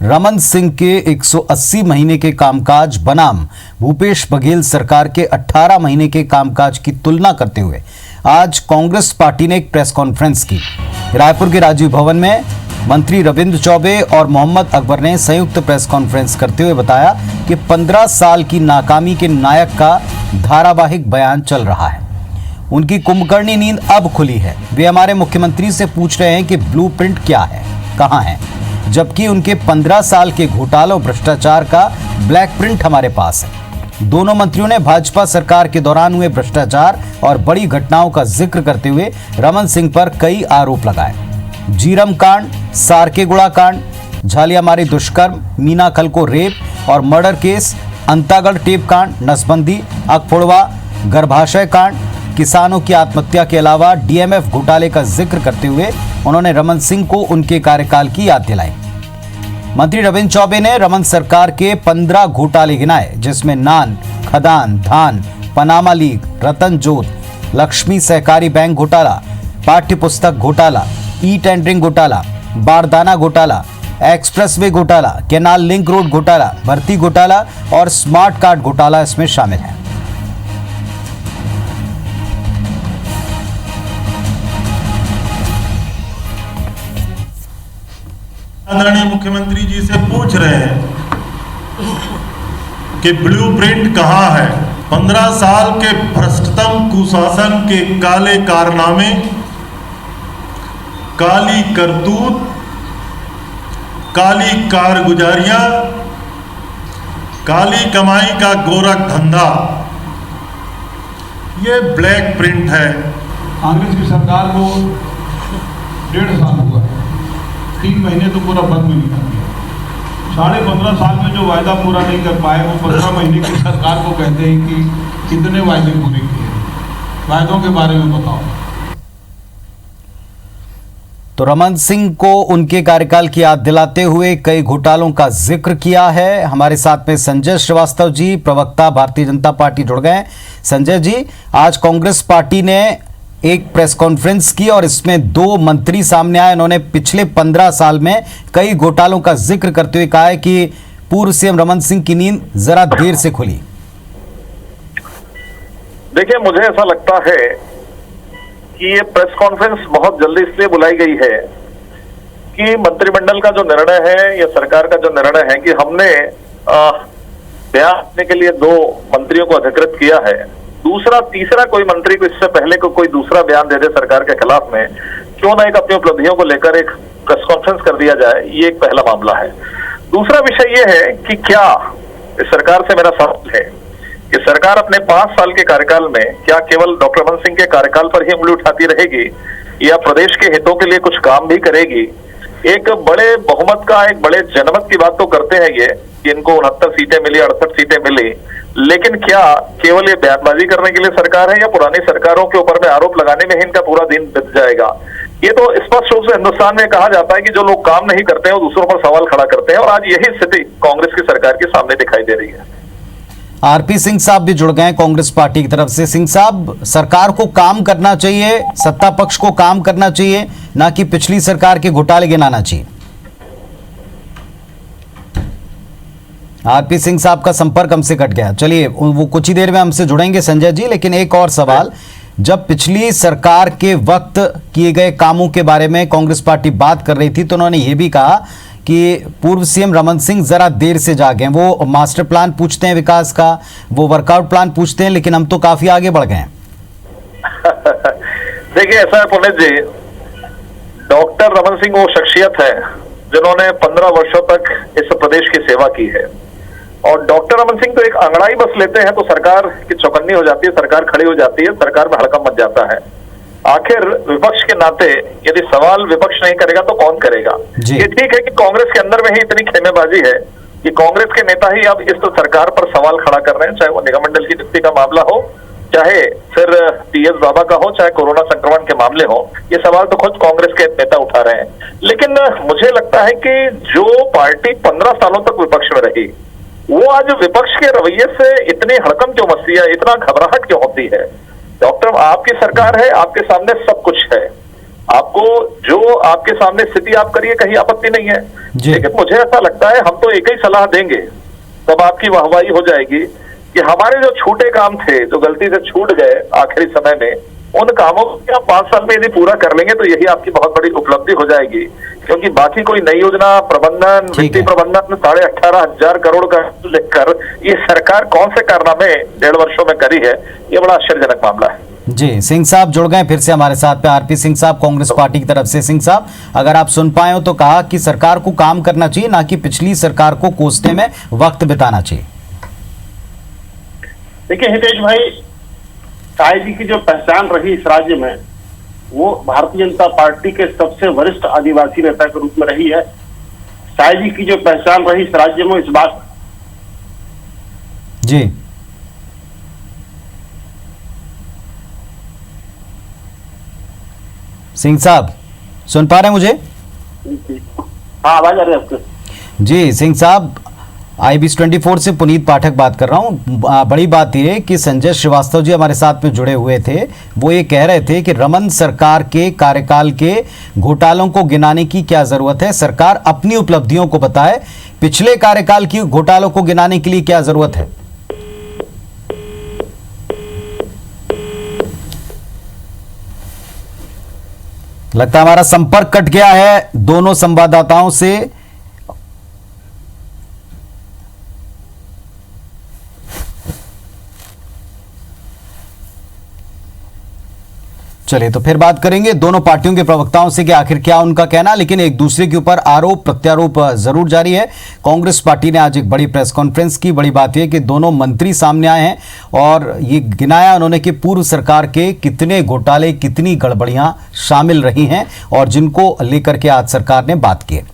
रमन सिंह के 180 महीने के कामकाज बनाम भूपेश बघेल सरकार के 18 महीने के कामकाज की तुलना करते हुए आज कांग्रेस पार्टी ने एक प्रेस कॉन्फ्रेंस की। रायपुर के राजीव भवन में मंत्री रविंद्र चौबे और मोहम्मद अकबर ने संयुक्त प्रेस कॉन्फ्रेंस करते हुए बताया कि 15 साल की नाकामी के नायक का धारावाहिक बयान चल रहा है। उनकी कुंभकर्णी नींद अब खुली है। वे हमारे मुख्यमंत्री से पूछ रहे हैं कि ब्लूप्रिंट क्या है, कहां है, जबकि उनके 15 साल के घोटालों और भ्रष्टाचार का ब्लैक प्रिंट हमारे पास है। दोनों मंत्रियों ने भाजपा सरकार के दौरान हुए भ्रष्टाचार और बड़ी घटनाओं का जिक्र करते हुए रमन सिंह पर कई आरोप लगाए। जीरम कांड, सारकेगुड़ा कांड, झालियामारी दुष्कर्म, मीना खलको रेप और मर्डर केस, अंतागढ़ टेप कांड, नसबंदी, अकफोड़वा गर्भाशय कांड, किसानों की आत्महत्या के अलावा डीएमएफ घोटाले का जिक्र करते हुए उन्होंने रमन सिंह को उनके कार्यकाल की याद दिलाई। मंत्री रविंद्र चौबे ने रमन सरकार के 15 घोटाले गिनाए, जिसमें नान, खदान, धान, पनामा लीग, रतन जोत, लक्ष्मी सहकारी बैंक घोटाला, पाठ्य पुस्तक घोटाला, ई टेंडरिंग घोटाला, बारदाना घोटाला, एक्सप्रेसवे घोटाला, केनाल लिंक रोड घोटाला, भर्ती घोटाला और स्मार्ट कार्ड घोटाला इसमें शामिल है। आदरणीय मुख्यमंत्री जी से पूछ रहे हैं कि ब्लूप्रिंट कहां है। 15 साल के भ्रष्टतम कुशासन के काले कारनामे, काली करतूत, काली कारगुजारियां, काली कमाई का गोरख धंधा, ये ब्लैक प्रिंट है। कांग्रेस की सरकार को 1.5 साल हुआ है, 3 महीने तो पूरा बंद भी नहीं कर दिया। 15.5 साल में जो वायदा पूरा नहीं कर पाए वो 15 महीने की सरकार को कहते हैं कि कितने वायदे पूरे किए। वायदों के बारे में बताओ। तो रमन सिंह को उनके कार्यकाल की याद दिलाते हुए कई घोटालों का जिक्र किया है। हमारे साथ में संजय श्रीवास्तव जी, प्रवक्ता भारतीय जनता पार्टी, जुड़ गए। संजय जी, आज कांग्रेस पार्टी ने एक प्रेस कॉन्फ्रेंस की और इसमें 2 मंत्री सामने आए। उन्होंने पिछले 15 साल में कई घोटालों का जिक्र करते हुए कहा है कि पूर्व सीएम रमन सिंह की नींद जरा देर से खुली। देखिए, मुझे ऐसा लगता है कि ये प्रेस कॉन्फ्रेंस बहुत जल्दी इसलिए बुलाई गई है कि मंत्रिमंडल का जो निर्णय है या सरकार का जो निर्णय है कि हमने बयान देने के लिए 2 मंत्रियों को अधिकृत किया है, दूसरा तीसरा कोई मंत्री को इससे पहले को कोई दूसरा बयान दे दे सरकार के खिलाफ में, क्यों ना एक अपनी उपलब्धियों को लेकर एक प्रेस कॉन्फ्रेंस कर दिया जाए। ये एक पहला मामला है। दूसरा विषय ये है कि क्या इस सरकार से मेरा सवाल है कि सरकार अपने 5 साल के कार्यकाल में क्या केवल डॉक्टर रमन सिंह के कार्यकाल पर ही उंगली उठाती रहेगी या प्रदेश के हितों के लिए कुछ काम भी करेगी। एक बड़े बहुमत का, एक बड़े जनमत की बात तो करते हैं ये कि इनको 69 सीटें मिली, 68 सीटें मिली, लेकिन क्या केवल ये बयानबाजी करने के लिए सरकार है या पुरानी सरकारों के ऊपर में आरोप लगाने में ही इनका पूरा दिन बीत जाएगा। ये तो स्पष्ट रूप से हिंदुस्तान में कहा जाता है कि जो लोग काम नहीं करते हैं वो दूसरों पर सवाल खड़ा करते हैं, और आज यही स्थिति कांग्रेस की सरकार के सामने दिखाई दे रही है। आरपी सिंह साहब भी जुड़ गए कांग्रेस पार्टी की तरफ से। सिंह साहब, सरकार को काम करना चाहिए, सत्ता पक्ष को काम करना चाहिए, ना कि पिछली सरकार के घोटाले गिनाना चाहिए। आरपी सिंह साहब का संपर्क हमसे कट गया। चलिए, वो कुछ ही देर में हमसे जुड़ेंगे संजय जी, लेकिन एक और सवाल। जब पिछली सरकार के वक्त किए गए कामों के बारे में कांग्रेस पार्टी बात कर रही थी तो उन्होंने ये भी कहा कि पूर्व सीएम रमन सिंह जरा देर से जागे। वो मास्टर प्लान पूछते हैं विकास का, वो वर्कआउट प्लान पूछते हैं, लेकिन हम तो काफी आगे बढ़ गए हैं। देखिए, ऐसा है पुनीत जी, डॉक्टर रमन सिंह वो शख्सियत है जिन्होंने 15 वर्षों तक इस प्रदेश की सेवा की है, और डॉक्टर रमन सिंह तो एक अंगड़ाई बस लेते हैं तो सरकार की चौकन्नी हो जाती है, सरकार खड़ी हो जाती है, सरकार में हड़कंप मच जाता है। आखिर विपक्ष के नाते यदि सवाल विपक्ष नहीं करेगा तो कौन करेगा। ये ठीक है कि कांग्रेस के अंदर में ही इतनी खेमेबाजी है कि कांग्रेस के नेता ही अब इस सरकार पर सवाल खड़ा कर रहे हैं, चाहे वो निगम मंडल की नियुक्ति का मामला हो, चाहे फिर टीएस बाबा का हो, चाहे कोरोना संक्रमण के मामले हो। ये सवाल तो खुद कांग्रेस के नेता उठा रहे हैं। लेकिन मुझे लगता है कि जो पार्टी 15 सालों तक विपक्ष में रही, वो आज विपक्ष के रवैये से इतनी हड़कंप क्यों मचती है, इतना घबराहट क्यों होती है। डॉक्टर, आपकी सरकार है, आपके सामने सब कुछ है, आपको जो आपके सामने स्थिति आप करिए, कहीं आपत्ति नहीं है। जी। लेकिन मुझे ऐसा लगता है हम तो एक ही सलाह देंगे, तब आपकी वाहवाही हो जाएगी कि हमारे जो छूटे काम थे, जो गलती से छूट गए आखिरी समय में, उन कामों को आप 5 साल में यदि पूरा कर लेंगे तो यही आपकी बहुत बड़ी उपलब्धि हो जाएगी। क्योंकि बाकी कोई नई योजना प्रबंधन, वित्तीय प्रबंधन 18,500 करोड़ का लेकर ये सरकार कौन से कारनामे 1.5 वर्षों में करी है, ये बड़ा आश्चर्यजनक मामला है। जी, सिंह साहब जुड़ गए फिर से हमारे साथ पे। आरपी सिंह साहब, कांग्रेस पार्टी की तरफ से। सिंह साहब, अगर आप सुन पाए हो तो कहा कि सरकार को काम करना चाहिए, ना कि पिछली सरकार को कोसने में वक्त बिताना चाहिए। देखिए हितेश भाई, साय जी की जो पहचान रही इस राज्य में, वो भारतीय जनता पार्टी के सबसे वरिष्ठ आदिवासी नेता के रूप में रही है। साय जी की जो पहचान रही इस राज्य में, इस बात जी सिंह साहब सुन पा रहे हैं मुझे? हाँ, आवाज आ रही है आपको? जी सिंह साहब, IBC 24 से पुनीत पाठक बात कर रहा हूं। बड़ी बात यह है कि संजय श्रीवास्तव जी हमारे साथ में जुड़े हुए थे। वो ये कह रहे थे कि रमन सरकार के कार्यकाल के घोटालों को गिनाने की क्या जरूरत है, सरकार अपनी उपलब्धियों को बताए, पिछले कार्यकाल की घोटालों को गिनाने के लिए क्या जरूरत है। लगता है हमारा संपर्क कट गया है दोनों संवाददाताओं से। चलिए तो फिर बात करेंगे दोनों पार्टियों के प्रवक्ताओं से कि आखिर क्या उनका कहना, लेकिन एक दूसरे के ऊपर आरोप प्रत्यारोप जरूर जारी है। कांग्रेस पार्टी ने आज एक बड़ी प्रेस कॉन्फ्रेंस की। बड़ी बात यह कि दोनों मंत्री सामने आए हैं और ये गिनाया उन्होंने कि पूर्व सरकार के कितने घोटाले, कितनी गड़बड़ियां शामिल रही हैं और जिनको लेकर के आज सरकार ने बात की है।